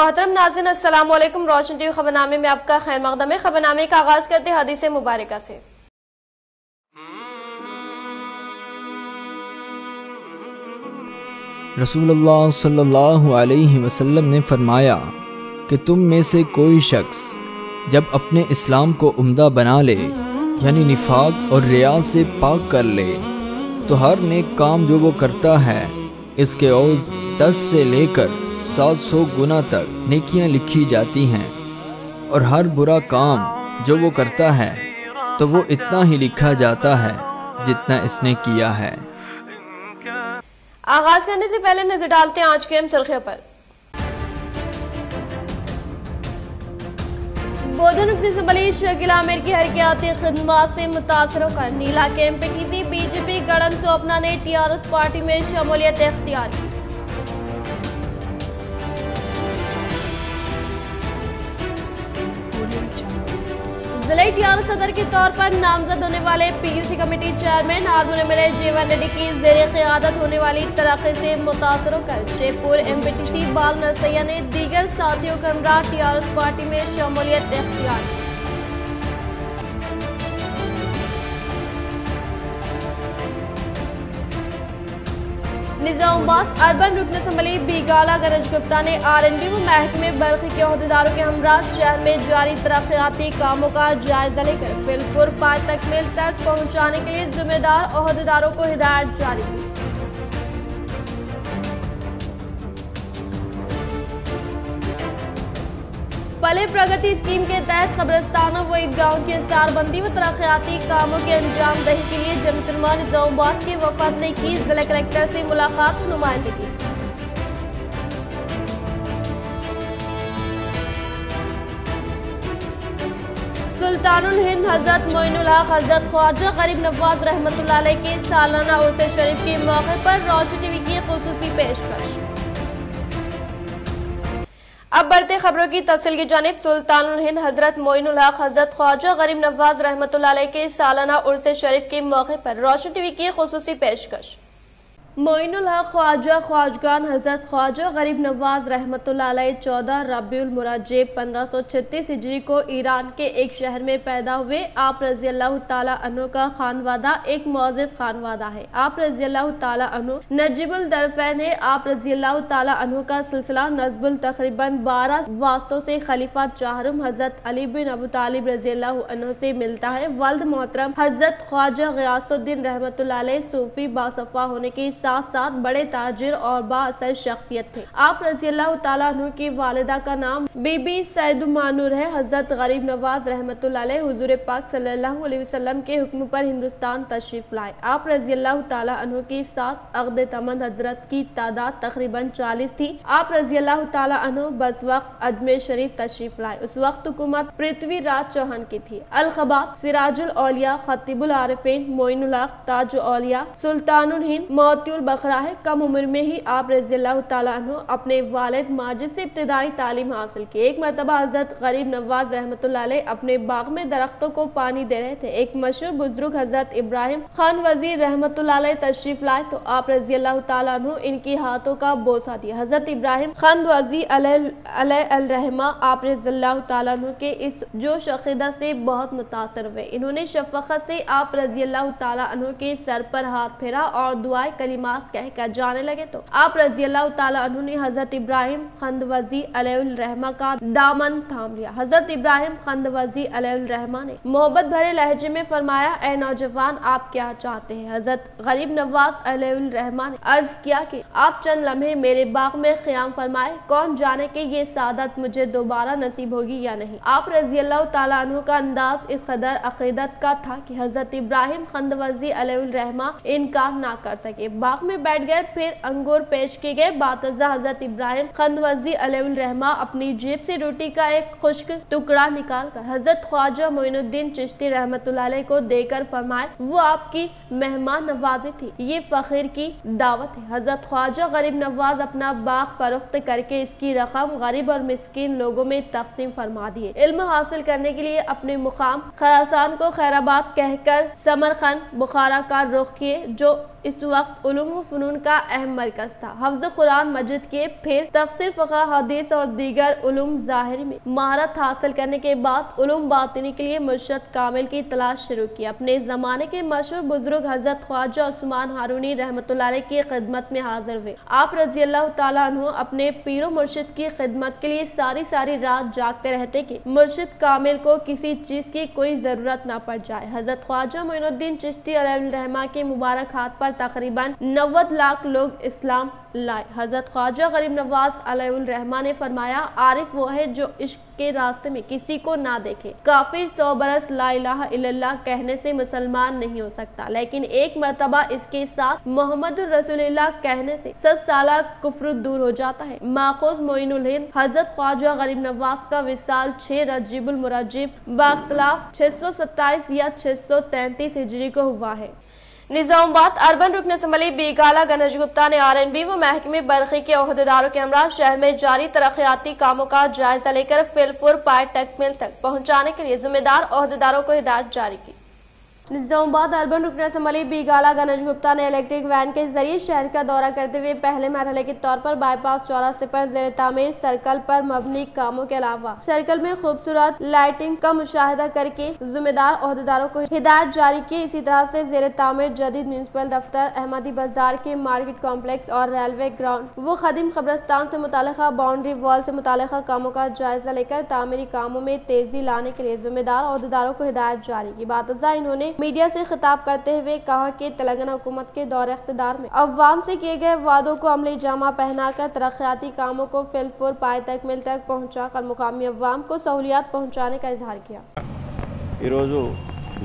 मोहतरम नाज़रीन, अस्सलाम वालेकुम। रोशन टीवी खबरनामे में आपका खैर मकदम है। खबरनामे का आगाज करते हैं हदीस मुबारका से। रसूलुल्लाह सल्लल्लाहु अलैहि वसल्लम ने फरमाया कि तुम में से कोई शख्स जब अपने इस्लाम को उम्दा बना ले, यानी निफाक और रिया से पाक कर ले, तो हर नेक काम जो वो करता है इसके औज़ 10 से लेकर 700 गुना तक नेकियां लिखी जाती हैं, और हर बुरा काम जो वो करता है तो वो इतना ही लिखा जाता है जितना इसने किया है। आगाज करने से पहले नजर डालते हैं आज के अहम सुर्खियों पर। बोधन रुकन असम्बली शकील आमिर की हरकियाती खिदमत से मुतासर होकर नीला कैंप पे थी। बीजेपी गड़म सोपना ने टीआरएस पार्टी में शमूलियत इख्तियार की। जिले टीआरएस सदर के तौर पर नामजद होने वाले PUC committee chairman Armoor MLA जीवन रेड्डी की ज़ेरे क़यादत होने वाली तरक्की से मुतासर होकर जयपुर एमपीटीसी बाल नरसैया ने दीगर साथियों के हमरा टीआरएस पार्टी में शमूलियत इख्तियार की। निजामाबाद अर्बन रुकन असम्बली बीगाला गणेश गुप्ता ने आरएनबी व महकमे बल्खी के अहदेदारों के हमरा शहर में जारी तरक्याती कामों का जायजा लेकर फिलपुर पाए तकमील तक पहुंचाने के लिए जिम्मेदार अहदेदारों को हिदायत जारी की। पले प्रगति स्कीम के तहत कब्रिस्तानों व ईदगाहों की इसारबंदी व तरक्याती कामों के अंजाम दही के लिए जमतुलमा निजामाबाद के वफद ने की जिला कलेक्टर से मुलाकात व नुमाइंदगी। सुल्तानुल हिंद हजरत मोइनुल हक हजरत ख्वाजा गरीब नवाज रहमतुल्लाह अलैह के सालाना उर्स शरीफ के मौके पर रोशन टीवी की खुसूसी पेशकश। अब बढ़ते खबरों की तफसील की जानिब। सुल्तानुल हिंद हजरत मोइनुल हक हजरत ख्वाजा गरीब नवाज रहमतुल्लाह अलैह के सालाना उर्स शरीफ के मौके पर रोशन टीवी की खुसूसी पेशकश। मोइनुल हक ख्वाजा ख्वाजगान हजरत ख्वाजा गरीब नवाज रहमतुल्लाह अलैह 14 रबीउल मुरज्जब 1536 हिजरी को ईरान के एक शहर में पैदा हुए। आप रजी अल्लाह ताला अन्हु का खानवादा एक मुअज़्ज़िज़ खानवादा है। आप रजी अल्लाह ताला अन्हु नजीबुल दरफ़ैन है। आप रजी अल्लाह ताला अन्हु का सिलसिला नज़्बुल तकरीबन 12 वास्तों से खलीफा चाहरुम हजरत अली बिन अबू तालिब रजी अल्लाह अन्हु से मिलता है। वल्द मोहतरम हजरत ख्वाजा ग़ियासुद्दीन रहमतुल्लाह अलैह सूफी बासफ़ा होने के साथ साथ बड़े ताजिर और बाअसर शख्सियत थे। आप रज़ी अल्लाह ताला अन्हु की वालिदा का नाम बीबी सैदुमानूर है। हजरत गरीब नवाज रहमतुल्लाह अलैह हुजूर पाक सल्लल्लाहु अलैहि वसल्लम के हुक्म पर हिंदुस्तान तशरीफ लाए। आप रज़ी अल्लाह ताला अन्हु की 7 अक़द-ए-तमद हजरत की तादाद तकरीबन 40 थी। आप रज़ी अल्लाह ताला अन्हु बस वक्त अजमेर शरीफ तशरीफ लाए। उस वक्त हुकूमत पृथ्वीराज चौहान की थी। अल-खबाब, सिराजुल औलिया, खतीबुल आरिफीन, मोइनुल हक, ताजुल औलिया, सुल्तानुल हिंद, मोतियुल बखरा है। कम उम्र में ही आप रज़ी अल्लाह ताला अन्हु अपने वालिद माजिद से इब्तिदाई तालीम हासिल की। एक मरतबा हजरत गरीब नवाज रहमतुल्लाह अलैह अपने बाग में दरख्तों को पानी दे रहे थे। एक मशहूर बुजुर्ग हजरत इब्राहिम खान वजीर रहमतुल्लाह अलैह तशरीफ लाए तो आप रज़ी अल्लाह ताला अन्हु इनकी हाथों का बोसा दिया। हजरत इब्राहिम खान वजीर अलैहिर्रहमा आप रज़ी अल्लाह ताला अन्हु के इस जोश अक़ीदा से बहुत मुतासर हुए। इन्होंने शफ़क़त से आप रज़ी अल्लाह ताला अन्हु के सर पर हाथ फेरा और दुआए कलिमात कहकर जाने लगे तो आप रज़ी अल्लाह ताला अन्हु ने हजरत इब्राहिम खंदवजी अलैहिर्रहमा का दामन थाम लिया। हजरत इब्राहिम खंदवजी अलैहिर्रहमा ने मोहब्बत भरे लहजे में फरमाया, ए नौजवान, आप क्या चाहते हैं? हजरत गरीब नवाज अलैहिर्रहमा ने अर्ज किया कि आप चंद लम्हे मेरे बाग में क़याम फरमाए, कौन जाने कि ये सादत मुझे दोबारा नसीब होगी या नहीं। आप रज़ी अल्लाह ताला अन्हु का अंदाज इस कदर अक़ीदत का था कि हजरत इब्राहिम खंदवजी अलैहिर्रहमा इनकार ना कर सके। बाग में बैठ गए। फिर अंगूर पेश किए गए। बातज़ा हजरत इब्राहिम खंदवजी अलैहिर्रहमा अपनी जेब से रोटी का एक खुश्क टुकड़ा निकाल कर हजरत ख्वाजा मोइनुद्दीन चिश्ती रहमतुल्लाह अलैह को देकर फरमाए, वो आपकी मेहमान नवाजी थी, ये फकीर की दावत है। हजरत ख्वाजा गरीब नवाज अपना बाग फरोख्त करके इसकी रकम गरीब और मिस्कीन लोगों में तकसीम फरमा दिए। इल्म हासिल करने के लिए अपने मुकाम खरासान को खैराबाद कहकर समरखंद बुखारा का रुख किए, जो इस वक्त उलूम व फनून का अहम मरकज था। हफ्ज़ कुरान मजिद के फिर तफसीर, फ़िक़्ह, हदीस और दीगर उलूम ज़ाहिरी में महारत हासिल करने के बाद उलूम बातिनी के लिए मुर्शद कामिल की तलाश शुरू की। अपने ज़माने के मशहूर बुजुर्ग हज़रत ख्वाजा उस्मान हारूनी रहमतुल्लाह अलैह की खिदमत में हाजिर हुए। आप रज़ी अल्लाह तआला अन्हु अपने पीरो मुर्शिद की खिदमत के लिए सारी सारी रात जागते रहते कि मुर्शिद कामिल को किसी चीज की कोई जरूरत ना पड़ जाए। हजरत ख्वाजा मोइनुद्दीन चिश्ती अलैहिर्रहमा के मुबारक हाथ पर तकरीबन 90 लाख लोग इस्लाम लाए। हजरत ख्वाजा गरीब नवाज अलैहिर्रहमा ने फरमाया, आरिफ वो है जो इश्क के रास्ते में किसी को ना देखे। काफिर 100 बरस ला इलाहा इल्लल्लाह कहने से मुसलमान नहीं हो सकता, लेकिन एक मर्तबा इसके साथ मोहम्मदुर रसूलुल्लाह कहने से 7 साला कुफ्र दूर हो जाता है। माखूज मोइनुल हिंद हजरत ख्वाजा गरीब नवाज का विसाल 6 रजीबुल मुरज्जिब बाख्तलाफ 627 या 633 हिजरी को हुआ है। निजामाबाद अर्बन रुकन असम्बली बीगाला गणेश गुप्ता ने RNB व महकमे बरक़ी के ओहदेदारों के हमरा शहर में जारी तरक्याती कामों का जायजा लेकर फिलपुर पाए टकमिल तक पहुंचाने के लिए जिम्मेदार ओहदेदारों को हिदायत जारी की। निजामाबाद अर्बन रुकन असम्बली बीगाला गणेश गुप्ता ने इलेक्ट्रिक वैन के जरिए शहर का दौरा करते हुए पहले मरहले के तौर पर बाईपास चौराहे पर ज़ेर तामीर सर्कल पर मबनी कामों के अलावा सर्कल में खूबसूरत लाइटिंग का मुशाहिदा करके जिम्मेदार ओहदेदारों को हिदायत जारी की। इसी तरह से ज़ेर तामीर जदीद म्युनिसिपल दफ्तर, अहमदी बाजार के मार्केट कॉम्प्लेक्स और रेलवे ग्राउंड व खदीम कब्रिस्तान से मुतालिका बाउंड्री वॉल से मुतालिका कामों का जायजा लेकर तामीरी कामों में तेजी लाने के लिए जिम्मेदार ओहदेदारों को हिदायत जारी की। बातज़ा इन्होंने मीडिया से खिताब करते हुए कहा कि तेलंगाना हुकूमत के दौरे इख्तिदार में अवाम से किए गए वादों को अमली जामा पहनाकर तरक्याती कामों को फिलपुर पाए तकमील तक पहुंचाकर मुकामी अवाम को सहूलियात पहुंचाने का इजहार किया।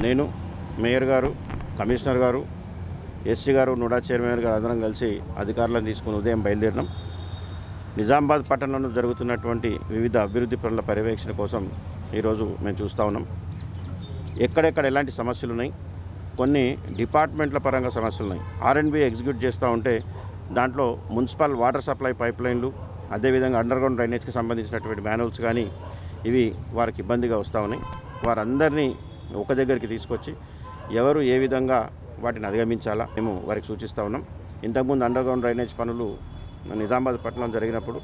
నేను మేయర్ గారు, కమిషనర్ గారు, ఎస్సీ గారు, నుడా చైర్మన్ గారు అందరం కలిసి అధికారులను తీసుకుని ఉదయం బయలుదేరినాం। నిజామాబాద్ పట్టణంలో జరుగుతున్నటువంటి వివిధ అభివృద్ధి పనుల పర్యవేక్షణ కోసం ఈరోజు మేము చూస్తూ ఉన్నాం। ఎక్కడెక్కడ ఎలాంటి సమస్యలు ఉన్నాయి, కొన్ని డిపార్ట్మెంట్ల పరంగా సమస్యలు ఉన్నాయి। RNB ఎగ్జిక్యూట్ చేస్తూ ఉంటే దాంట్లో మున్సిపల్ వాటర్ సప్లై పైప్ లైన్లు, అదేవిధంగా అండర్గ్రౌండ్ డ్రైనేజ్కి సంబంధించినటువంటి మాన్యువల్స్ కానీ ఇవి వారికి ఇబ్బందిగా వస్తూ ఉన్నాయి। వారందరినీ ఒక దగ్గరికి తీసుకొచ్చి ఎవరు ఏ విధంగా వాటిని అధిగమించాలా మేము వారికి సూచిస్తూ ఉన్నాం। ఇంతకుముందు అండర్గ్రౌండ్ డ్రైనేజ్ పనులు నిజామాబాద్ పట్టణం జరిగినప్పుడు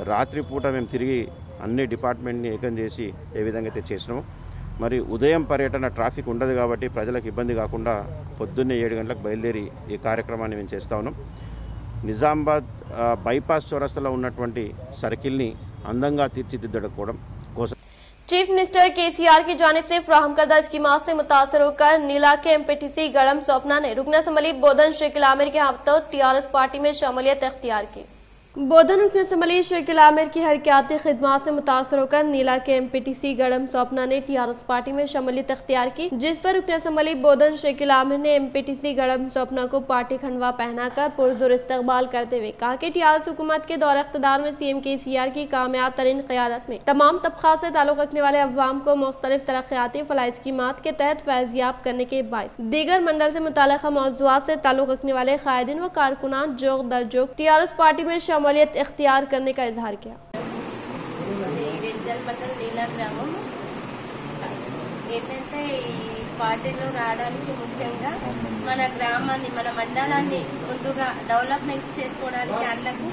రాత్రిపూట మేము తిరిగి అన్ని డిపార్ట్మెంట్ని ఏకం చేసి ఏ విధంగా అయితే చేసినామో, మరి ఉదయం పర్యటన ట్రాఫిక్ ఉండదు కాబట్టి ప్రజలకు ఇబ్బంది కాకుండా పొద్దున్నే 7 గంటలకు బయలుదేరి ఈ కార్యక్రమాన్ని మేము చేస్తూ ఉన్నాం। నిజామాబాద్ బైపాస్ చౌరస్తాలో ఉన్నటువంటి సర్కిల్ని అందంగా తీర్చిదిద్దడం కోసం चीफ मिनिस्टर KCR की जानिब से फ्राहम करदा स्कीमात से मुतासर होकर नीला के MPTC गड़म सोपना ने रुकन असम्बली बोधन शकील आमिर के हफ्तों TRS पार्टी में शमूलियत इख्तियार की। बोधन रुकन असम्बली शकील आमिर की हरकियाती खिदमात से मुतासर होकर नीला के MPTC गड़म सोपना ने TRS पार्टी में शमूलियत इख्तियार की, जिस पर रुकन असम्बली बोधन शकील आमिर ने MPTC गड़म सोपना को पार्टी खंडवा पहनाकर पुरजोर इस्तकबाल करते हुए कहा कि TRS हुकूमत के दौरे इख्तिदार में CM KCR की कामयाब तरीन क़यादत में तमाम तबका से ताल्लुक़ रखने वाले अवाम को मुख्तलिफ तरक्याती फलाह स्कीमात के तहत फैज़याब करने के बाइस दीगर मंडल से मुताल्लिक़ मौज़ूआत से ताल्लुक़ रखने वाले कायदीन व कारकुनान जोग दर जोग TRS पार्टी में शमूलियत इख्तियार करने का इजहार किया। ఏంటంటే ఈ పార్టీలో రావడానికి ముఖ్యంగా మన గ్రామాన్ని, మన మండలాన్ని ముందుగా డెవలప్మెంట్ చేసుకోవడానికి అన్నకు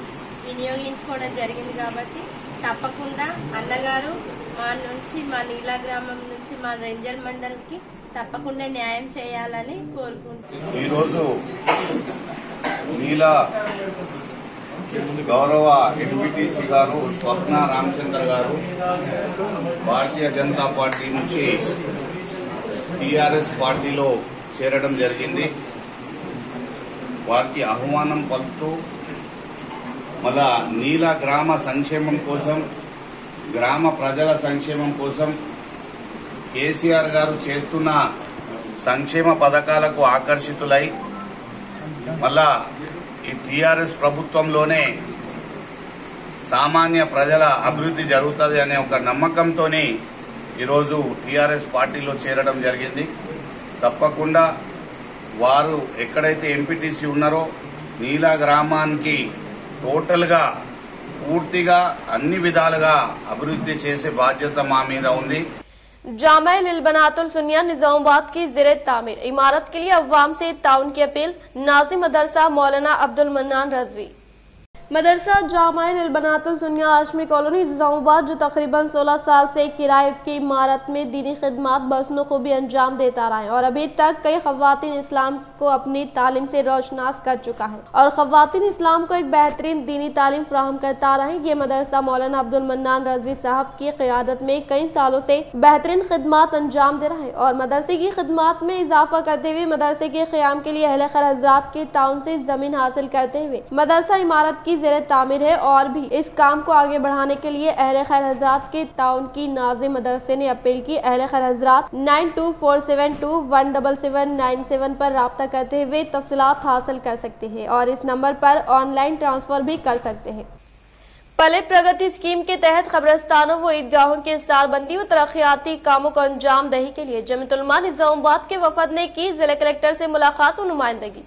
వినియోగించుకోవడం జరిగింది కాబట్టి తప్పకుండా అన్నగారు మా నుంచి, మా నీలా గ్రామం నుంచి మా రేంజల్ మండల్కి తప్పకుండా న్యాయం చేయాలని కోరుకుంటున్నాను। ఈరోజు నీలా గౌరవ MPTC గారు స్వప్న రామచంద్ర గారు భారతీయ జనతా పార్టీ నుంచి TRS పార్టీలో చేరడం జరిగింది। వారికి ఆహ్వానం పలుకుతూ మళ్ళా నీలా గ్రామ సంక్షేమం కోసం, గ్రామ ప్రజల సంక్షేమం కోసం KCR గారు చేస్తున్న సంక్షేమ పథకాలకు ఆకర్షితులై మళ్ళా ఈ TRS ప్రభుత్వంలోనే సామాన్య ప్రజల అభివృద్ధి జరుగుతుంది అనే ఒక నమ్మకంతోనే ఈరోజు TRS పార్టీలో చేరడం జరిగింది। తప్పకుండా వారు ఎక్కడైతే MPTC ఉన్నారో నీలా గ్రామానికి టోటల్గా పూర్తిగా అన్ని విధాలుగా అభివృద్ధి చేసే బాధ్యత మా మీద ఉంది। जामा लिलबनातुल सुन्निया निजामाबाद की ज़ेरे तामीर इमारत के लिए अवाम से ताउन की अपील। नाज़िम मदरसा मौलाना अब्दुल मन्नान रज़वी। मदरसा जामा लिलबनातुल सुन्निया हाशमी कॉलोनी निजामाबाद जो तकरीबन 16 साल से किराए की इमारत में दीनी खिदमत बहसनो खूबी अंजाम देता रहा है और अभी तक कई खवातीन इस्लाम को अपनी तालीम से रोशनास कर चुका है और खवातीन इस्लाम को एक बेहतरीन दीनी तालीम फ्राहम करता रहे। ये मदरसा मौलाना अब्दुल मन्नान रज़वी साहब की क़ियादत में कई सालों से बेहतरीन खिदमत अंजाम दे रहा है और मदरसे की खिदमत में इजाफा करते हुए मदरसे के क़याम के लिए अहले खैर हज़रात के ताउन से जमीन हासिल करते हुए मदरसा इमारत की ज़ेरे तामीर है और भी इस काम को आगे बढ़ाने के लिए अहले खैर हज़रात के ताउन की नाज़िम मदरसे ने अपील की। अहले खैर हज़रात 9247217797 पर राब्ता करते हुए तफसीलात हासिल कर सकते हैं और इस नंबर पर ऑनलाइन ट्रांसफर भी कर सकते हैं। पले प्रगति स्कीम के तहत कब्रिस्तानों व ईदगाहों की इसारबंदी व तरक्याती कामों को अंजाम दही के लिए जमीयत उलमा निजामाबाद के वफद ने की जिला कलेक्टर से मुलाकात और नुमाइंदगी।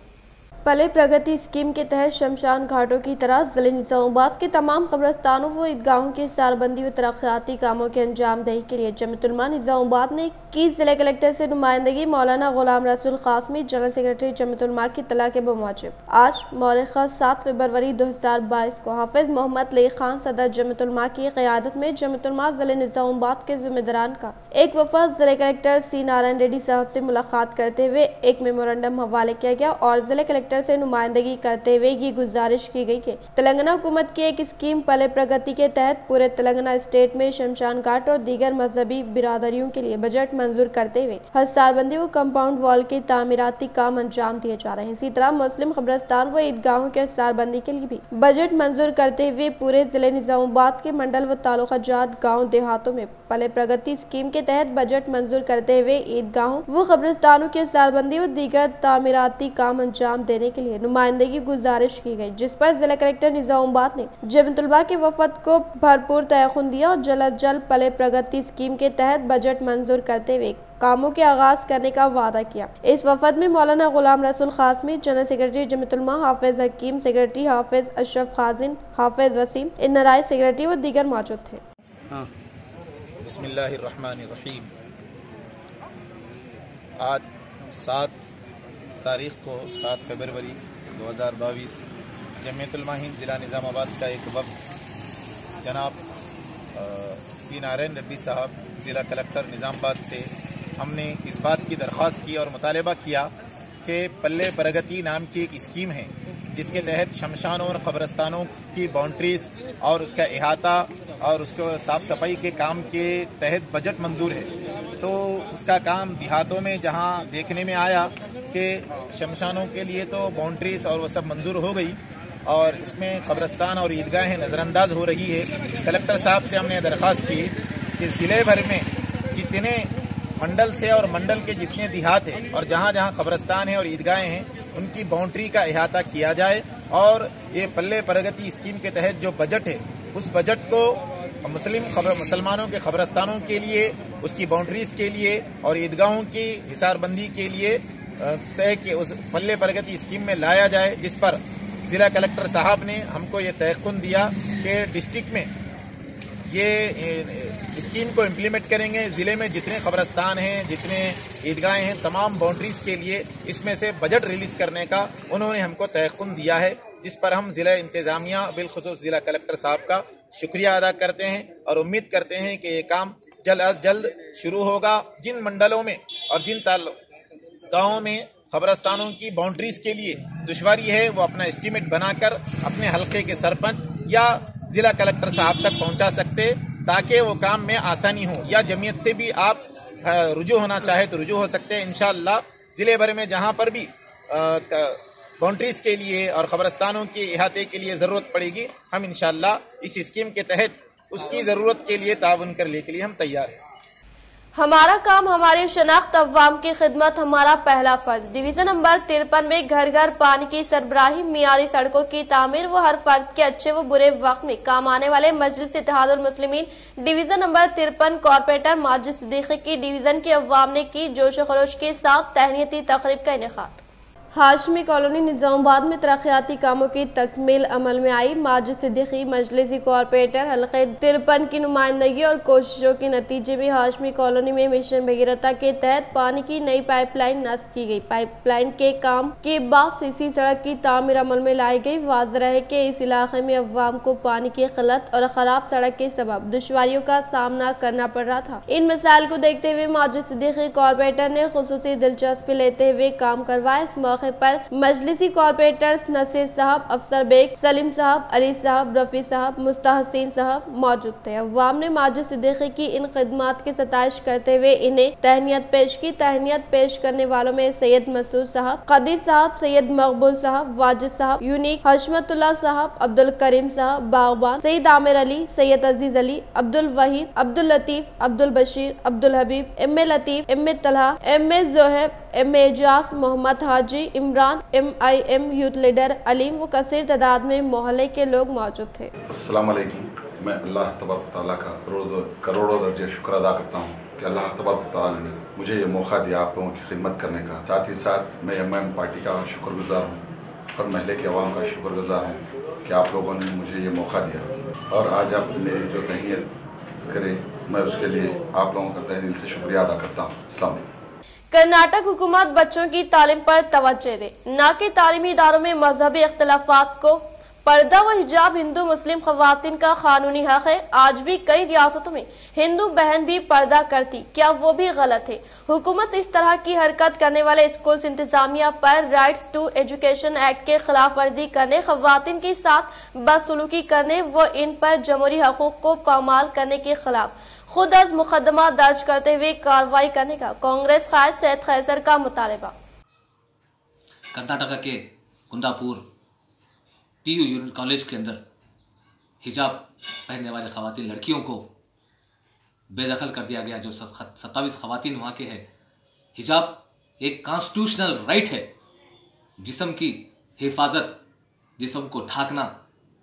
पले प्रगति स्कीम के तहत शमशान घाटों की तरह जिले निजामाबाद के तमाम कब्रिस्तानों व ईदगाहों की इसारबंदी व तरक्याती कामों के अंजाम दही के लिए जमीयत उलमा निजामाबाद ने की जिला कलेक्टर से नुमाइंदगी। मौलाना गुलाम रसूल कासमी जनरल सेक्रेटरी जमीयत उलमा की तला के बमूजिब आज मौरिख 7 फरवरी 2022 को हाफिज मोहम्मद ले खान सदर जमीयत उलमा की क़यादत में जमीयत उलमा जिले निजामाबाद के जिम्मेदारान का एक वफद जिला कलेक्टर सी नारायण रेड्डी साहब से मुलाकात करते हुए एक मेमोरेंडम हवाले किया गया और जिला कलेक्टर से नुमाइंदगी करते हुए ये गुजारिश की गई कि तेलंगाना हुकूमत की एक स्कीम पले प्रगति के तहत पूरे तेलंगाना स्टेट में शमशान घाट और दीगर मजहबी बिरादरियों के लिए बजट मंजूर करते हुए हसारबंदी व कंपाउंड वॉल के तामीराती काम अंजाम दिए जा रहे हैं। इसी तरह मुस्लिम कब्रिस्तान व ईदगाहों के हसारबंदी के लिए भी बजट मंजूर करते हुए पूरे जिले निजामाबाद के मंडल व तालुकाजात गाँव देहातों में पले प्रगति स्कीम के तहत बजट मंजूर करते हुए ईदगाहों व कब्रिस्तानों के हसारबंदी व दीगर तामीराती काम अंजाम देने के लिए नुमाइंदगी गुजारिश की गई, जिस पर जिला कलेक्टर निजामाबाद ने जमीयत उलमा के वफद को भरपूर तयखुन दिया और जल्द अज जल्द पले प्रगति स्कीम के तहत बजट मंजूर करते हुए कामों के आगाज करने का वादा किया। इस वफद में मौलाना गुलाम रसूल कासमी जनरल सेक्रेटरी जमीयत उलमा, हाफिज हकीम सेक्रेटरी, हाफिज अशरफ खाजिन, हाफिज वसीम इन्नराय सेक्रेटरी व दीगर मौजूद थे। बिस्मिल्लाहिर्रहमानिर्रहीम। आज 7 तारीख को 7 फरवरी 2022 जमीयत उलमा हिंद ज़िला निज़ामाबाद का एक वक्त जनाब सी नारायण रेड्डी साहब ज़िला कलेक्टर निज़ामाबाद से हमने इस बात की दरख्वास्त की और मुतालबा किया कि पल्ले प्रगति नाम की एक स्कीम है जिसके तहत शमशानों और कब्रिस्तानों की बाउंड्रीज और उसका इहाता और उसको साफ़ सफाई के काम के तहत बजट मंजूर है। तो उसका काम देहातों में जहां देखने में आया कि शमशानों के लिए तो बाउंड्रीज और वो सब मंजूर हो गई और इसमें कब्रिस्तान और ईदगाहें नज़रअंदाज हो रही है। कलेक्टर साहब से हमने दरख्वास्त की कि ज़िले भर में जितने मंडल से और मंडल के जितने देहात हैं और जहाँ जहाँ कब्रिस्तान है और ईदगाहें हैं उनकी बाउंड्री का इहाता किया जाए और ये पल्ले प्रगति स्कीम के तहत जो बजट है उस बजट को मुसलमानों के कब्रिस्तानों के लिए, उसकी बाउंड्रीज के लिए और ईदगाहों की हिसारबंदी के लिए तय के उस पल्ले प्रगति स्कीम में लाया जाए, जिस पर ज़िला कलेक्टर साहब ने हमको ये तयक़ुन दिया कि डिस्ट्रिक्ट में ये स्कीम को इम्प्लीमेंट करेंगे। ज़िले में जितने कब्रिस्तान हैं, जितने ईदगाहें हैं, तमाम बाउंड्रीज़ के लिए इसमें से बजट रिलीज़ करने का उन्होंने हमको तयक़ुन दिया है, जिस पर हम ज़िला इंतज़ामिया बिलखुसूस ज़िला कलेक्टर साहब का शुक्रिया अदा करते हैं और उम्मीद करते हैं कि ये काम जल्द अज जल्द शुरू होगा। जिन मंडलों में और जिन गाँवों में कब्रिस्तानों की बाउंड्रीज़ के लिए दुश्वारी है वो अपना एस्टीमेट बनाकर अपने हल्के के सरपंच या ज़िला कलेक्टर साहब तक पहुंचा सकते ताकि वो काम में आसानी हो, या जमीयत से भी आप रुजू होना चाहे तो रुजू हो सकते हैं। इंशाअल्लाह ज़िले भर में जहां पर भी बाउंड्रीज़ के लिए और कब्रिस्तानों के इहाते के लिए ज़रूरत पड़ेगी, हम इंशाअल्लाह इस स्कीम के तहत उसकी ज़रूरत के लिए ताउन करने के लिए हम तैयार हैं। हमारा काम हमारी शनाख्त, अव्वाम की खिदमत हमारा पहला फर्ज। डिवीजन नंबर 53 में घर घर पानी की सरबराही, मियारी सड़कों की तामीर व हर फर्द के अच्छे व बुरे वक्त में काम आने वाले Majlis Ittehadul Muslimeen division number 53 corporator Majid Siddiqui की डिवीजन के अव्वाम ने की जोश खरोश के साथ तहनीती तकरीब का इनेकाद। हाशमी कॉलोनी निजामाबाद में तरक्याती कामों की तकमील अमल में आई। माजिद सिद्दीकी मजलिसी कॉर्पोरेटर हल्के 53 की नुमाइंदगी और कोशिशों के नतीजे में हाशमी कॉलोनी में मिशन भगीरथा के तहत पानी की नई पाइपलाइन नस्ब की गई। पाइपलाइन के काम के बाद सीसी सड़क की तामीर अमल में लाई गई। वाज़ेह है कि इस इलाके में अवाम को पानी की किल्लत और खराब सड़क के सबब दुश्वारियों का सामना करना पड़ रहा था। इन मसाइल को देखते हुए माजिद सिद्दीकी कॉर्पोरेटर ने खुसूसी दिलचस्पी लेते हुए काम करवाया। इस मौके पर मजलिसी कॉर्पोरेटर्स नसीर साहब, अफसर बेग, सलीम साहब, अली साहब, रफी साहब, मुस्तहसीन साहब मौजूद थे। अवाम ने माजिद सिद्दीकी की इन खिदमात की सताइश करते हुए इन्हें तहनीत पेश की। तहनीत पेश करने वालों में सैयद मसूद साहब, कदीर साहब, सैयद मकबूल साहब, वाजिद साहब, यूनिक, हशमतुल्लाह साहब, Abdul Karim Sahab, Bagban, Saeed Aamir Ali, Syed Aziz Ali, Abdul Waheed, Abdul Latif, Abdul Basheer, Abdul Habeeb, M A Latif, M A Talha, M A Zoheb, M A Ejaz, Mohammed Haji, Imran, MIM youth leader Aleem व कसीर तादाद में मोहल्ले के लोग मौजूद थे। अस्सलाम वालेकुम। मैं अल्लाह तबारक तआला का करोड़ों दर्जे शुक्र अदा करता हूँ कि अल्लाह तबारक तआला ने मुझे ये मौका दिया आप लोगों की खिदमत करने का। साथ ही साथ मैं MIM पार्टी का शुक्रगुजार हूँ और महल्ले के अवाम का शुक्रगुजार हूँ कि आप लोगों ने मुझे ये मौका दिया और आज आप मेरी जो तहनीत करें मैं उसके लिए आप लोगों का तहे दिल से शुक्रिया अदा करता हूँ। अस्सलाम वालेकुम। कर्नाटक हुकूमत बच्चों की तालीम पर तवज्जो दे, न कि तालीमी इदारों में मजहबी इख्तिलाफात को। पर्दा व हिजाब हिंदू मुस्लिम खवातीन का कानूनी हक है। आज भी कई रियासतों में हिंदू बहन भी पर्दा करती, क्या वो भी गलत है? हुकूमत इस तरह की हरकत करने वाले स्कूल इंतजामिया पर राइट्स टू एजुकेशन एक्ट के खिलाफ वर्जी करने, खवातीन के साथ बदसलूकी करने व इन पर जमहूरी हकूक को पामाल करने के खिलाफ खुद अज मुकदमा दर्ज करते हुए कार्रवाई करने का कांग्रेस कायद सैयद खैसर का मुतालबा। कर्नाटक के कुंदापुर PU यूनियन कॉलेज के अंदर हिजाब पहनने वाले खवातीन लड़कियों को बेदखल कर दिया गया। जो 27 खवातीन वहाँ के हैं। हिजाब एक कॉन्स्टिट्यूशनल राइट है। जिस्म की हिफाजत, जिस्म को ढाकना।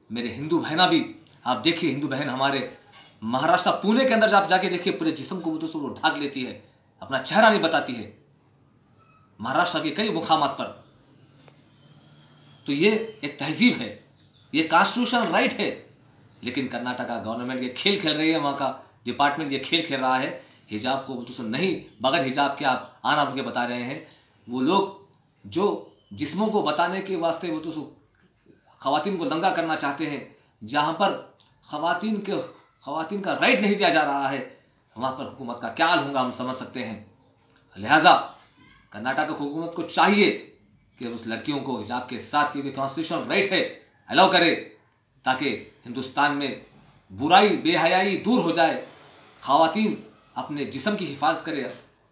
मेरे हिंदू बहना भी आप देखिए, हिंदू बहन हमारे महाराष्ट्र पुणे के अंदर आप जाके देखिए, पूरे जिस्म को वो ढाक लेती है, अपना चेहरा नहीं बताती है महाराष्ट्र के कई मुकामात पर। तो ये एक तहजीब है, ये कॉन्स्टिट्यूशनल राइट है। लेकिन कर्नाटक गवर्नमेंट ये खेल खेल रही है, वहाँ का डिपार्टमेंट ये खेल खेल रहा है। हिजाब को तो नहीं, बगैर हिजाब के आप आना उनके बता रहे हैं। वो लोग जो जिस्मों को बताने के वास्ते वो तो खवातीन को दंगा करना चाहते हैं, जहाँ पर खवातीन का राइट नहीं दिया जा रहा है, वहाँ पर हुकूमत का क्या हाल होगा हम समझ सकते हैं। लिहाजा कर्नाटक हुकूमत को चाहिए कि उस लड़कियों को हिजाब के साथ, क्योंकि कॉन्स्टिट्यूशनल राइट है, अलाउ करे, ताकि हिंदुस्तान में बुराई बेहयाई दूर हो जाए। खवातीन अपने जिस्म की हिफाजत करे,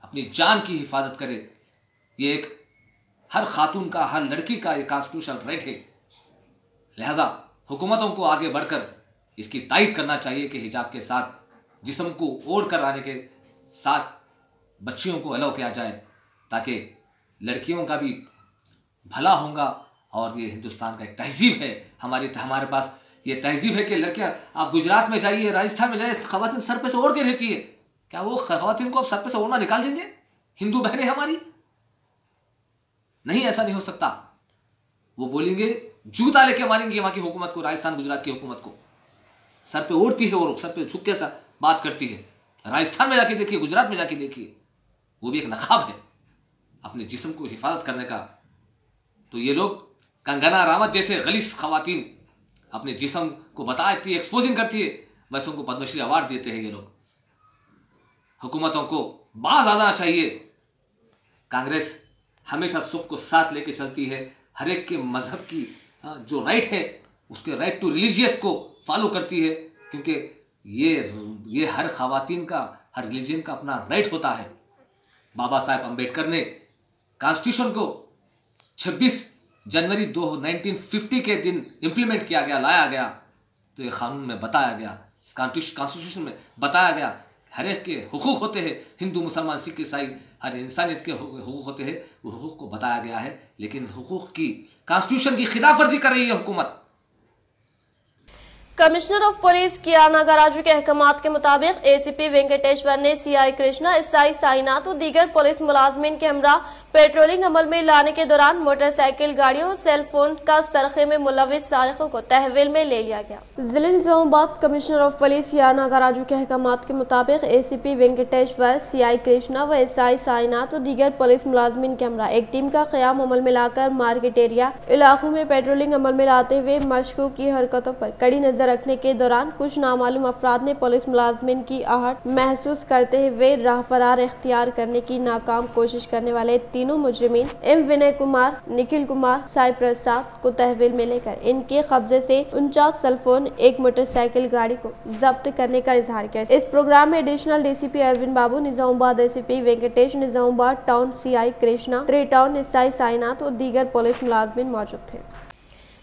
अपनी जान की हिफाजत करे। ये एक हर खातून का, हर लड़की का ये कॉन्स्टिट्यूशनल राइट है। लिहाजा हुकूमतों को आगे बढ़कर इसकी तायद करना चाहिए कि हिजाब के साथ जिस्म को ओढ़ कर आने के साथ बच्चियों को अलाउ किया जाए, ताकि लड़कियों का भी भला होगा। और ये हिंदुस्तान का एक तहजीब है, हमारे पास ये तहजीब है कि लड़कियां, आप गुजरात में जाइए, राजस्थान में जाइए, खवातीन सर पे से ओढ़ के रहती है। क्या वो खवातीन को आप सर पे से ओढ़ना निकाल देंगे? हिंदू बहनें हमारी, नहीं, ऐसा नहीं हो सकता। वो बोलेंगे, जूता लेके मारेंगे वहां की हुकूमत को, राजस्थान गुजरात की हुकूमत को। सर पे ओढ़ती है और सर पे झुक के सा बात करती है। राजस्थान में जाके देखिए, गुजरात में जाके देखिए, वो भी एक नकाब है अपने जिस्म को हिफाजत करने का। तो ये लोग कंगना रावत जैसे गलीस खवातीन अपने जिस्म को बताती है, एक्सपोजिंग करती है, बस उनको पद्मश्री अवार्ड देते हैं ये लोग। हुकूमतों को बाज आना चाहिए। कांग्रेस हमेशा सुख को साथ लेके चलती है, हर एक के मजहब की जो राइट है उसके राइट टू रिलीजियस को फॉलो करती है, क्योंकि ये हर खवातीन का, हर रिलीजन का अपना राइट होता है। बाबा साहेब अम्बेडकर ने कॉन्स्टिट्यूशन को 26 जनवरी 1950 के दिन इम्प्लीमेंट किया गया, लाया गया। तो ये कानून में बताया गया, इस कॉन्स्टिट्यूशन में बताया गया, हर एक के हुकूक होते हैं, हिंदू मुसलमान सिख ईसाई हर इंसानियत के हुकूक होते हैं, वो हुकूक को बताया गया है। लेकिन हुकूक की, कॉन्स्टिट्यूशन की खिलाफ वर्जी कर रही है हुकूमत। कमिश्नर ऑफ पुलिस कियाना गराजू के अहकामात के मुताबिक ACP वेंकटेश्वर ने CI कृष्णा, SI साइनाथ और दीगर पुलिस मुलाजमीन के हमरा पेट्रोलिंग अमल में लाने के दौरान मोटरसाइकिल गाड़ियों और सेल फोन का सरखे में मुलविस सारिकों को तहवील में ले लिया गया। जिले निजामाबाद कमिश्नर ऑफ पुलिस या नागराजू के अहकामात के मुताबिक ACP वेंकटेश्वर, CI कृष्णा व SI साइनाथ और दीगर पुलिस मुलाजमीन के हमरा एक टीम का क़याम अमल में लाकर मार्केट एरिया इलाकों में पेट्रोलिंग अमल में लाते हुए मशकूक की हरकतों पर कड़ी नजर रखने के दौरान कुछ नामालूम अफराद ने पुलिस मुलाजमीन की आहट महसूस करते हुए राह फरार इख्तियार करने की नाकाम कोशिश करने वाले तीनों मुजरिमीन M विनय कुमार, निखिल कुमार, साई प्रसाद को तहवील में लेकर इनके कब्जे से 49 सेलफोन, एक मोटरसाइकिल गाड़ी को जब्त करने का इजहार किया। इस प्रोग्राम में additional DCP Arvind Babu, Nizamabad ACP Venkatesh, Nizamabad town CI Krishna, 3 town SI Sainath और दीगर पुलिस मुलाजमीन मौजूद थे।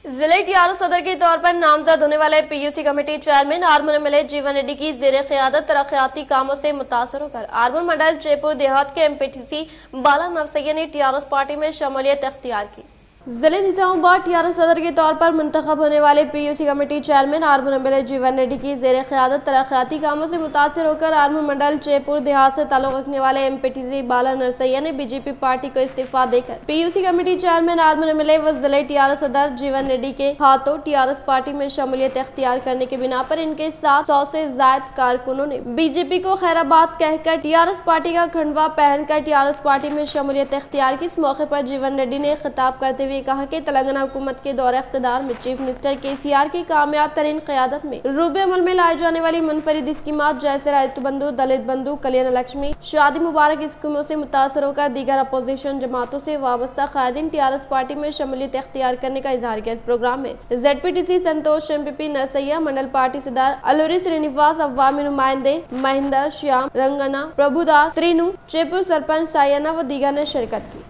जिले TRO सदर के तौर पर नामजद होने वाले PUC committee chairman Armoor MLA जीवन रेड्डी की जेर क़यादत तरक्याती कामों से मुतासर होकर आर्मूर मंडल जयपुर देहात के MPTC बाला नरसैया ने TRS पार्टी में शमूलियत अख्तियार की। जिले निजामाबाद TRS सदर के तौर पर मुंतखब होने वाले PUC committee chairman Armoor MLA जीवन रेड्डी की जेर क़यादत तरक्याती कामों से मुतासर होकर आर्मूर मंडल जयपुर देहात से ताल्लुक़ रखने वाले MPTC बाला नरसैया ने BJP पार्टी को इस्तीफा देकर PUC committee chairman Armoor MLA व जिले TRS सदर जीवन रेड्डी के हाथों TRS पार्टी में शमूलियत अख्तियार करने के बिना पर इनके साथ 100 से ज्यादा कारकुनों ने BJP को खैराबाद कहकर TRS पार्टी का खंडवा पहनकर TRS पार्टी में शमूलियत अख्तियार की। इस मौके पर जीवन रेड्डी ने खिताब करते हुए कहा कि तेलंगाना हुकूमत के दौरे इख्तिदार में चीफ मिनिस्टर KCR की कामयाब तरीन क़यादत में रूबे अमल में लाई जाने वाली मुनफरिद स्कीमात जैसे रैयत बंधु, दलित बंधु, कल्याण लक्ष्मी, शादी मुबारक स्कीमों से मुतासर होकर दीगर अपोजिशन जमातों से वाबस्ता कायदीन TRS पार्टी में शमूलियत अख्तियार करने का इजहार किया। इस प्रोग्राम में ZPTC संतोष, MPP नरसैया, मंडल पार्टी सदर अलूरी श्रीनिवास, अवामी नुमाइंदे महिंदा, श्याम, रंगना, प्रभुदास, श्रीनु, जयपुर सरपंच सायना व दीगर ने शिरकत की।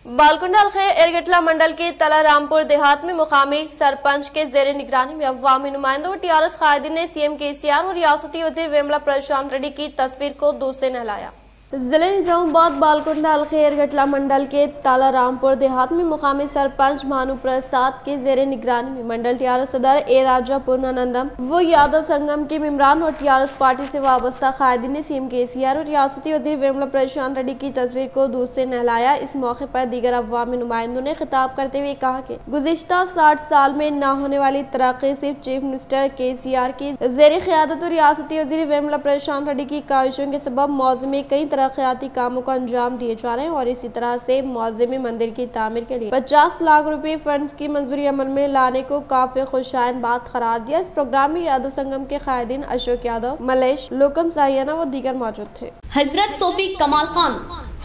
बालकुंडा अलखे एरगटला मंडल के तला रामपुर देहात में मुकामी सरपंच के जेर निगरानी में अवामी नुमाइंदों और TRS कायदीन ने CM KCR और रियासती वजीर वेमला प्रशांत रेड्डी की तस्वीर को दूध से नहलाया। जिले निजामाबाद बालकुंडा अलखे एरगटला मंडल के ताला रामपुर देहात में मुकामी सरपंच भानु प्रसाद के जेर निगरानी में मंडल TRS सदर A राजा पूर्णानंदम वो यादव संगम के मेम्बरान और TRS पार्टी से वाबस्ता कायदीन ने CM KCR और रियासती वजीर वेमला प्रशांत रेड्डी की तस्वीर को दूध से नहलाया। इस मौके पर दीगर अवामी नुमाइंदों ने खिताब करते हुए कहा कि गुज़िश्ता 60 साल में न होने वाली तरक्की सिर्फ चीफ मिनिस्टर KCR की जेर क़यादत और रियासती वजीर वेमला प्रशांत रेड्डी की काविशों के सबब मौज़े में कई तरक्याती कामों को अंजाम दिए जा रहे हैं और इसी तरह से मौज़े में मंदिर की तामीर के लिए 50 लाख रुपए फंड की मंजूरी अमल में लाने को काफी खुशाइन बात करार दिया। इस प्रोग्राम में यादव संगम के कायदीन अशोक यादव, मलेश, लोकम सायना व दीगर मौजूद थे। हजरत सोफी कमाल खान,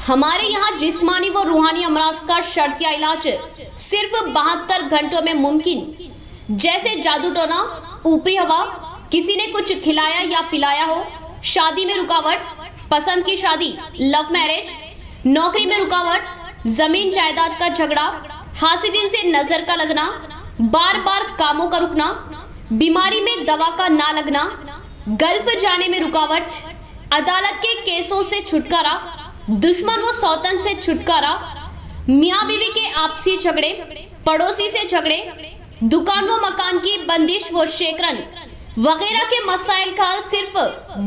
हमारे यहाँ जिस्मानी व रूहानी अमराज का शर्तिया इलाज सिर्फ 72 घंटों में मुमकिन। जैसे जादू टोना, ऊपरी हवा, किसी ने कुछ खिलाया या पिलाया हो, शादी में रुकावट, पसंद की शादी, लव मैरिज, नौकरी में रुकावट, जमीन जायदाद का झगड़ा, हासिदिन से नजर का लगना, बार बार कामों का रुकना, बीमारी में दवा का ना लगना, गल्फ जाने में रुकावट, अदालत के केसों से छुटकारा, दुश्मन व सौतन से छुटकारा, मियाँ बीवी के आपसी झगड़े, पड़ोसी से झगड़े, दुकान व मकान की बंदिश व शेकरन वगैरह के मसाइल का सिर्फ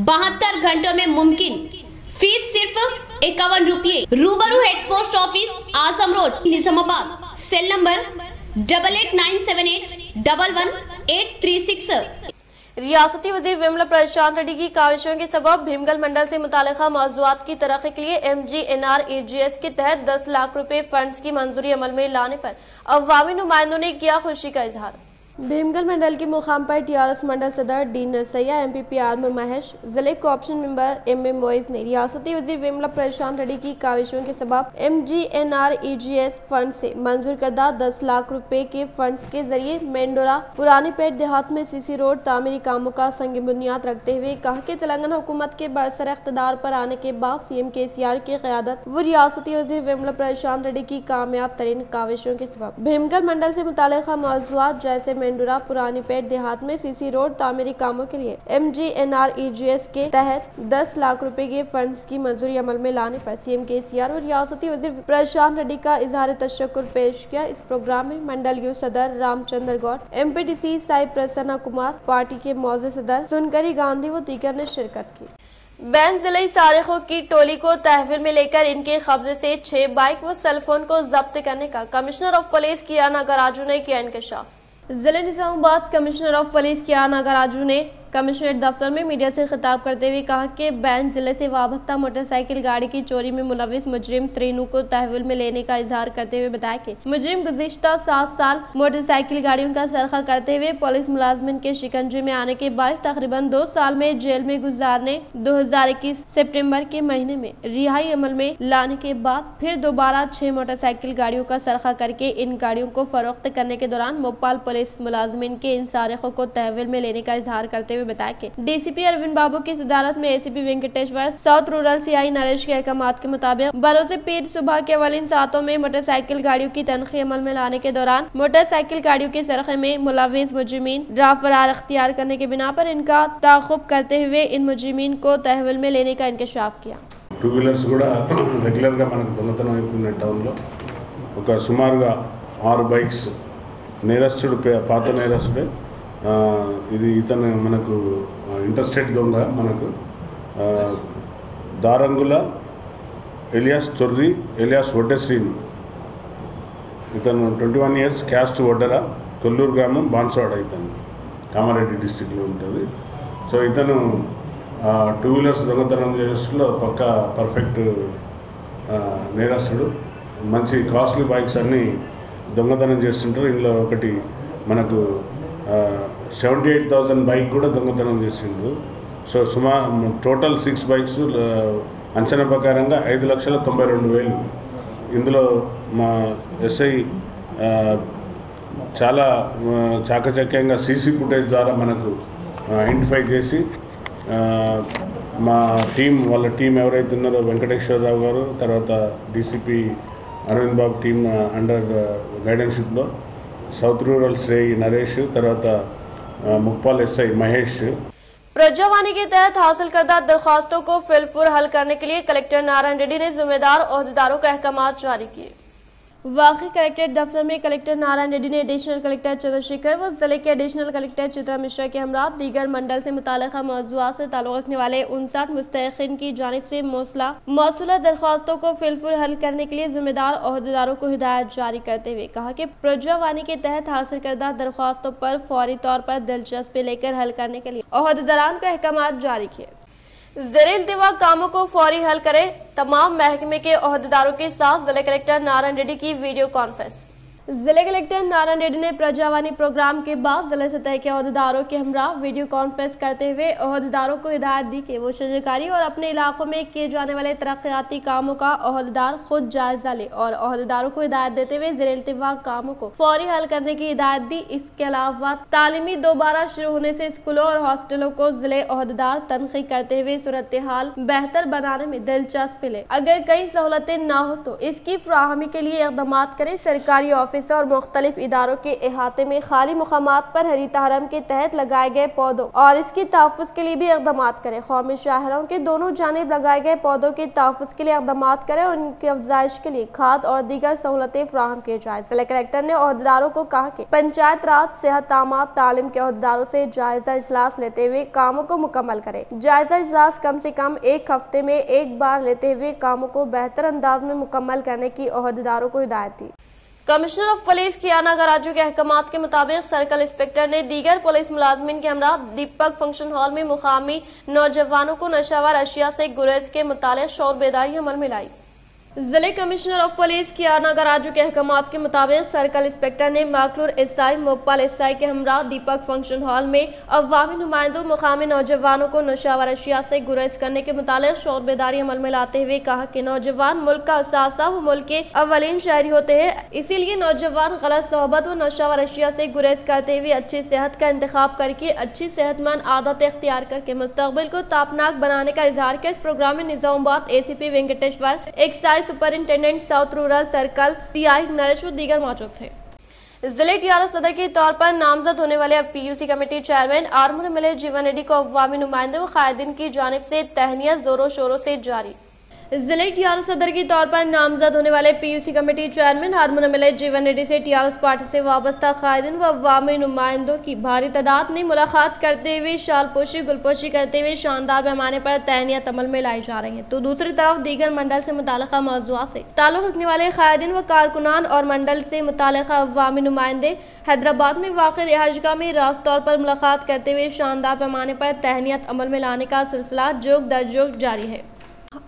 72 घंटों में मुमकिन। फीस सिर्फ 51 रुपये। रूबरू head post office, Azam road, Nizamabad. Cell number 8897811836। रियासती वजीर वेमला प्रशांत रेड्डी की काविशों के सबब भीमगल मंडल से मुतालिका मौज़ूआत की तरक्की के लिए MGNREGS के तहत 10 लाख रुपए फंड्स की मंजूरी अमल में लाने पर अवामी नुमाइंदों ने किया खुशी का इजहार। भीमगल मंडल के मुकाम पर TRS मंडल सदर D नरसैया, MPP आर्मूर महेश, जिले कोऑप्शन मेंबर MM मोइज ने रियासती वजीर वेमला प्रशांत रेड्डी की काविशों के सबब MGNREGS फंड से मंजूर करदा 10 लाख रुपए के फंड्स के जरिए मेंडोरा पुरानी पेट देहात में CC रोड तामीरी कामों का संग बुनियाद रखते हुए कहा कि तेलंगाना हुकूमत के बरसर इख्तिदार पर आने के बाद CM KCR की क़यादत व रियासती वजीर वेमला प्रशांत रेड्डी की कामयाब तरीन काविशों के सबब भीमगल मंडल से मुतालिका मौज़ूआत जैसे मेंडोरा पुरानी पेट देहात में CC रोड तामीरी कामों के लिए MGNREGS के तहत 10 लाख रुपए के फंड्स की मंजूरी अमल में लाने पर CM KCR और रियासती वजीर प्रशांत रेड्डी का इजहार तशक्कुर पेश किया। इस प्रोग्राम में मंडल यू सदर रामचंद्र गौड़, MPTC साई प्रसन्ना कुमार, पार्टी के मौजूद सदर सुनकरी गांधी व दीगर ने शिरकत की। बैंड जिले सारिकों की टोली को तहवील में लेकर इनके कब्जे से 6 बाइक व सेलफोन को जब्त करने का कमिश्नर ऑफ पुलिस किया नागराजू ने किया इंकशाफ। जिले निजामाबाद कमिश्नर ऑफ पुलिस किया नागराजू ने कमिश्नरेट दफ्तर में मीडिया से खिताब करते हुए कहा कि बैंड जिले से वाबस्ता मोटरसाइकिल गाड़ी की चोरी में मुलविस मुजरिम श्रीनू को तहवील में लेने का इजहार करते हुए बताया कि मुजरिम गुज़िश्ता 7 साल मोटरसाइकिल गाड़ियों का सरखा करते हुए पुलिस मुलाजमिन के शिकंजे में आने के बाद तकरीबन 2 साल में जेल में गुजारने 2021 सितंबर के महीने में रिहाई अमल में लाने के बाद फिर दोबारा 6 मोटरसाइकिल गाड़ियों का सरखा करके इन गाड़ियों को फरोख्त करने के दौरान भोपाल पुलिस मुलाजमिन के इन सारिकों को तहवील में लेने का इजहार करते हुए बताया कि डीसीपी अरविंद बाबू की सदारत में ACP Venkateshwar south rural CI Naresh के अहकामात के मुताबिक बरोज़ पीर सुबह के अवलिन सातों में मोटरसाइकिल गाड़ियों की तनख्वाह अमल में लाने के दौरान मोटरसाइकिल गाड़ियों के सरखे में मुलविस मुजरिमीन फरार अख्तियार करने के बिना पर इनका ताक़ुब करते हुए इन मुजरिमीन को तहवील में लेने का इंकशाफ किया। 2 వీలర్స్ కూడా రెగ్యులర్గా మనకు దొంగతనం అవుతున్న టౌన్లో ఒక సుమారుగా 6 బైక్స్ నేరస్తుడు పాత నేరస్తుడే ఇది ఇతను మనకు ఇంటర్స్టేట్ దొంగ మనకు దారంగుల ఎలియాస్ తొర్రి ఎలియాస్ వడ్డశ్రీని ఇతను 21 ఇయర్స్ క్యాస్ట్ వడ్డర కొల్లూరు గ్రామం బాన్సవాడ ఇతను కామారెడ్డి డిస్టిక్లో ఉంటుంది. సో ఇతను 2 వీలర్స్ దొంగతనం చేసేలో పక్క పర్ఫెక్ట్ నేరస్తుడు. మంచి కాస్ట్లీ బైక్స్ అన్నీ దొంగతనం చేస్తుంటారు. ఇందులో ఒకటి మనకు 78,000 బైక్ కూడా దొంగతనం చేసిండు. సో టోటల్ 6 బైక్స్ అంచనా ప్రకారంగా 5,92,000. ఇందులో మా ఎస్ఐ చాలా చాకచక్యంగా సీసీ ఫుటేజ్ ద్వారా మనకు ఐడెంటిఫై చేసి మా వాళ్ళ టీం ఎవరైతే ఉన్నారో వెంకటేశ్వరరావు గారు, తర్వాత డీసీపీ అరవింద్ బాబు టీం అండర్ గైడెన్షిప్లో साउथ रूरल से नरेश तरह मुक्पाल एसआई महेश। प्रजावाणी के तहत हासिल करदा दरख्वास्तों को फिलफुर हल करने के लिए कलेक्टर नारायण रेड्डी ने जिम्मेदार ओहदेदारों को अहकामात जारी किए। वाकई कलेक्ट्रेट दफ्तर में कलेक्टर नारायण रेड्डी ने एडिशनल कलेक्टर चंद्रशेखर व जिले के एडिशनल कलेक्टर चित्रा मिश्रा के हमरा दीगर मंडल से मुताल्लिक़ा मौज़ूआत से ताल्लुक़ रखने वाले 59 मुस्तहिक़ीन की जानिब से मौसूला दरख्वास्तों को फिलफुर हल करने के लिए जिम्मेदार ओहदेदारों को हिदायत जारी करते हुए कहा कि प्रजावाणी के तहत हासिल करदा दरख्वास्तों पर फौरी तौर पर दिलचस्पी लेकर हल करने के लिए ओहदेदारान को अहकामात जारी किए। ज़ेरे इल्तिवा कामों को फौरी हल करे तमाम महकमे के ओहदेदारों के साथ जिला कलेक्टर नारायण रेड्डी की वीडियो कॉन्फ्रेंस। जिले कलेक्टर नारायण रेड्डी ने प्रजावाणी प्रोग्राम के बाद जिले सतह के ओहदेदारों के हमरा वीडियो कॉन्फ्रेंस करते हुए ओहदेदारों को हिदायत दी कि वो शजरकारी और अपने इलाकों में किए जाने वाले तरक्याती कामों का ओहदेदार खुद जायजा ले और ओहदेदारों को हिदायत देते हुए ज़ेरे इल्तिवा कामों को फौरी हल करने की हिदायत दी। इसके अलावा तालीमी दोबारा शुरू होने से स्कूलों और हॉस्टलों को जिले ओहदेदार तनखी करते हुए सूरत हाल बेहतर बनाने में दिलचस्पी ले, अगर कई सहूलतें ना हो तो इसकी फराहमी के लिए इक़दाम करे। सरकारी ऑफिस और मुख्तलिफ इदारों के अहाते में खाली मुकामात पर हरी हरम के तहत लगाए गए पौधों और इसकी तहफ़्फ़ुज़ के लिए भी इक़दाम करे। कौमी शाहरों के दोनों जानिब लगाए गए पौधों के तहफ़्फ़ुज़ के लिए इक़दाम करे और उनकी अफजाइश के लिए खाद और दीगर सहूलतें फराहम की जाए। जिला कलेक्टर ने ओहदेदारों को कहा कि पंचायत राज, सेहत, तालीम, तालीम के ओहदेदारों से जायजा इजलास लेते हुए कामों को मुकम्मल करे। जायजा इजलास कम से कम 1 हफ्ते में 1 बार लेते हुए कामों को बेहतर अंदाज में मुकम्मल करने की ओहदेदारों को हिदायत दी। कमिश्नर ऑफ पुलिस कियाना गराजू के अहकामात के मुताबिक सर्कल इंस्पेक्टर ने दीगर पुलिस मुलाजमिन के हमरा दीपक फंक्शन हॉल में मुकामी नौजवानों को नशावर अशिया से गुरेज के मुतालिक शौर बेदारी अमल में लाई। जिले कमिश्नर ऑफ पुलिस कियाना गराजू के अहकामात के मुताबिक सर्कल इंस्पेक्टर ने माकलूर एसआई, मोपाल एसआई के हमरा दीपक फंक्शन हॉल में अवामी नुमाइंदों मुकामी नौजवानों को नशावर अशिया से गुरेज करने के मुतालिक शौर बेदारी अमल में लाते हुए कहा कि नौजवान मुल्क का असासा व मुल्क के अवलीन शहरी होते हैं, इसीलिए नौजवान गलत सोहबत व नशावर अशिया से गुरेज करते हुए अच्छी सेहत का इंतखाब करके अच्छी सेहतमंद आदत इख्तियार करके मुस्तकबिल को तापनाक बनाने का इजहार किया। इस प्रोग्राम में Nizamabad ACP Venkateshwar, excise superintendent south rural circle CI Naresh व दीगर मौजूद थे। जिले टीआरएस सदर के तौर पर नामजद होने वाले अब पीयूसी कमेटी चेयरमैन आर्मुर मिले जीवन रेड्डी को अवामी नुमाइंदे व कायदीन की जानिब से तहनियत जोरों शोरों से जारी। जिले टीआरएस सदर के तौर पर नामजद होने वाले PUC committee chairman hormone MLA जीवन रेड्डी से टीआरएस पार्टी से वाबस्ता कायदीन व अवामी नुमाइंदों की भारी तादाद ने मुलाकात करते हुए शालपोशी गुलपोशी करते हुए शानदार पैमाने पर तहनीत अमल में लाई जा रही है। तो दूसरी तरफ दीगर मंडल से मुताल्लिका मौज़ूआ से ताल्लुक़ रखने वाले कायदीन व कारकुनान और मंडल से मुताल्लिका अवामी नुमाइंदे हैदराबाद में वाक़ रिहाइशगाह में रास्त तौर पर मुलाकात करते हुए शानदार पैमाने पर तहनीत अमल में लाने का सिलसिला जोग दर जोग जारी है।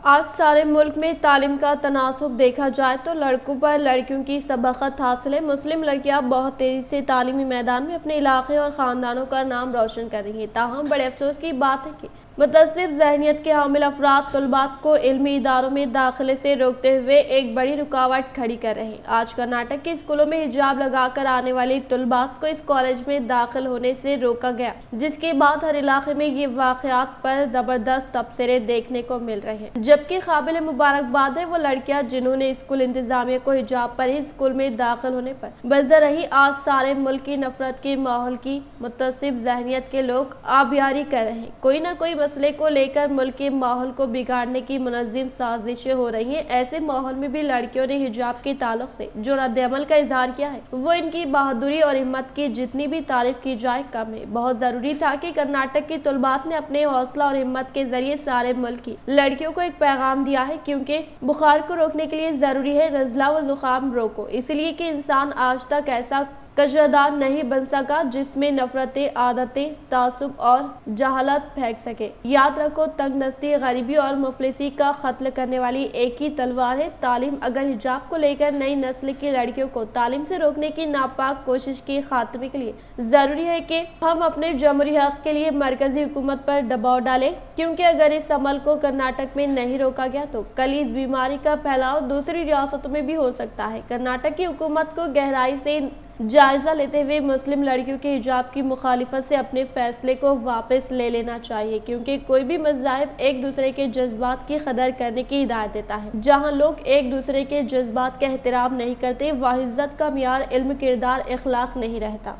आज सारे मुल्क में तालीम का तनासुब देखा जाए तो लड़कों पर लड़कियों की सबकत हासिल है। मुस्लिम लड़कियां बहुत तेजी से तालीमी मैदान में अपने इलाके और ख़ानदानों का नाम रोशन कर रही हैं। ताहम बड़े अफसोस की बात है कि मुतअस्सिब ज़हनियत के हामिल अफराद तलबात को इल्मी इदारों में दाखिले से रोकते हुए एक बड़ी रुकावट खड़ी कर रहे हैं। आज कर्नाटक के स्कूलों में हिजाब लगाकर आने वाली तलबात को इस कॉलेज में दाखिल होने से रोका गया, जिसके बाद हर इलाके में ये वाक़यात पर ज़बरदस्त तबसरे देखने को मिल रहे हैं। जबकि काबिल मुबारकबाद है वो लड़कियां जिन्होंने स्कूल इंतजामिया को हिजाब पर ही स्कूल में दाखिल होने पर बजर रही आज सारे मुल्क की नफरत के माहौल की मुतअस्सिब ज़हनियत के लोग आबियारी कर रहे हैं। कोई ना कोई मसले को लेकर मुल्क के माहौल को बिगाड़ने की मुनज़्ज़म साजिशें हो रही हैं। ऐसे माहौल में भी लड़कियों ने हिजाब के ताल्लुक से जो रद्द-ए-अमल का इजहार किया है वो इनकी बहादुरी और हिम्मत की जितनी भी तारीफ की जाए कम है। बहुत जरूरी था कि कर्नाटक की तलबात ने अपने हौसला और हिम्मत के जरिए सारे मुल्क की लड़कियों को एक पैगाम दिया है, क्योंकि बुखार को रोकने के लिए जरूरी है नज़ला व जुकाम रोको, इसलिए कि इंसान आज तक ऐसा कशदार नहीं बन सका जिसमें नफरतें, आदतें, तासुब और जहालत फेंक सके। याद रखो, तंगदस्ती, गरीबी और मुफलिसी का कत्ल करने वाली एक ही तलवार है तालीम। अगर हिजाब को लेकर नई नस्ल की लड़कियों को तालीम से रोकने की नापाक कोशिश के खात्मे के लिए जरूरी है कि हम अपने जमहूरी हक के लिए मरकजी हुकूमत पर दबाव डालें, क्योंकि अगर इस अमल को कर्नाटक में नहीं रोका गया तो कल इस बीमारी का फैलाव दूसरी रियासतों में भी हो सकता है। कर्नाटक की हुकूमत को गहराई से जायजा लेते हुए मुस्लिम लड़कियों के हिजाब की मुखालिफत से अपने फैसले को वापस ले लेना चाहिए, क्योंकि कोई भी मज़ाहिब एक दूसरे के जज्बात की कदर करने की हिदायत देता है। जहां लोग एक दूसरे के जज्बात का एहतराम नहीं करते वहाँ इज्जत का मियार इल्म, किरदार, इखलाक नहीं रहता।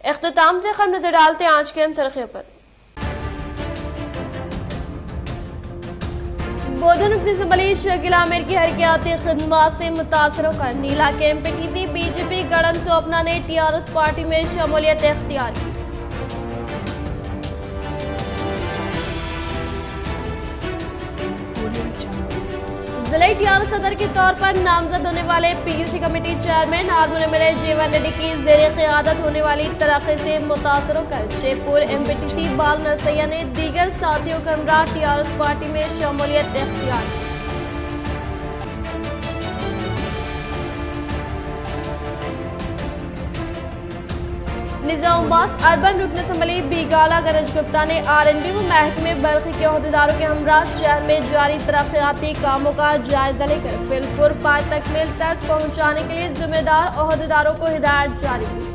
इख्तिताम से खबर नजर डालते हैं आज के हम सरखे पर। बोधन रुकन असम्बली शकील आमिर की हरकियाती खिदमत से मुतासर होकर नीला के एमपीटीसी बीजेपी गढ़म सोपना ने टीआरएस पार्टी में शमूलियत इख्तियार की। जिले टीआरएस सदर के तौर पर नामजद होने वाले PUC committee chairman hormone MLA जीवन रेड्डी की ज़ेरे क़ियादत होने वाली तरक्की से मुतासर होकर जयपुर एमपीटीसी बाल नरसैया ने दीगर साथियों का हमरा टीआरएस पार्टी में शमूलियत इख्तियार की। निजामाबाद अर्बन रुकन असम्बली बीगाला गणेश गुप्ता ने आरएनबी व महकमे बल्खी के अहदेदारों के हमरा शहर में जारी तरक्याती कामों का जायजा लेकर फिलपुर पाए तकमील तक पहुंचाने के लिए जिम्मेदार अहदेदारों को हिदायत जारी की।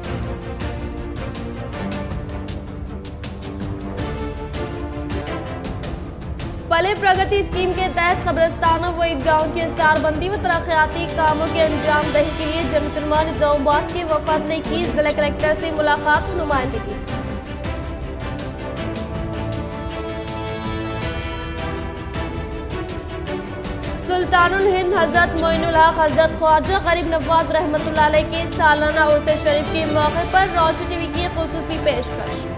पले प्रगति स्कीम के तहत कब्रिस्तानों व ईदगाहों की इसारबंदी व तरक्याती कामों के अंजाम दही के लिए जमीयतुल उलमा निजामाबाद के वफद ने की जिला कलेक्टर से मुलाकात व नुमाइंदगी। सुल्तानुल हिंद हजरत मोइनुल हक हजरत ख्वाजा गरीब नवाज रहमतुल्लाह अलैह के सालाना उर्स शरीफ के मौके पर रोशन टीवी की खुसूसी पेशकश।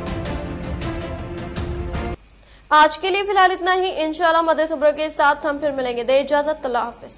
आज के लिए फिलहाल इतना ही। इंशाअल्लाह मज़ीद खबरों के साथ हम फिर मिलेंगे। दे इजाजत, अल्लाह हाफिज।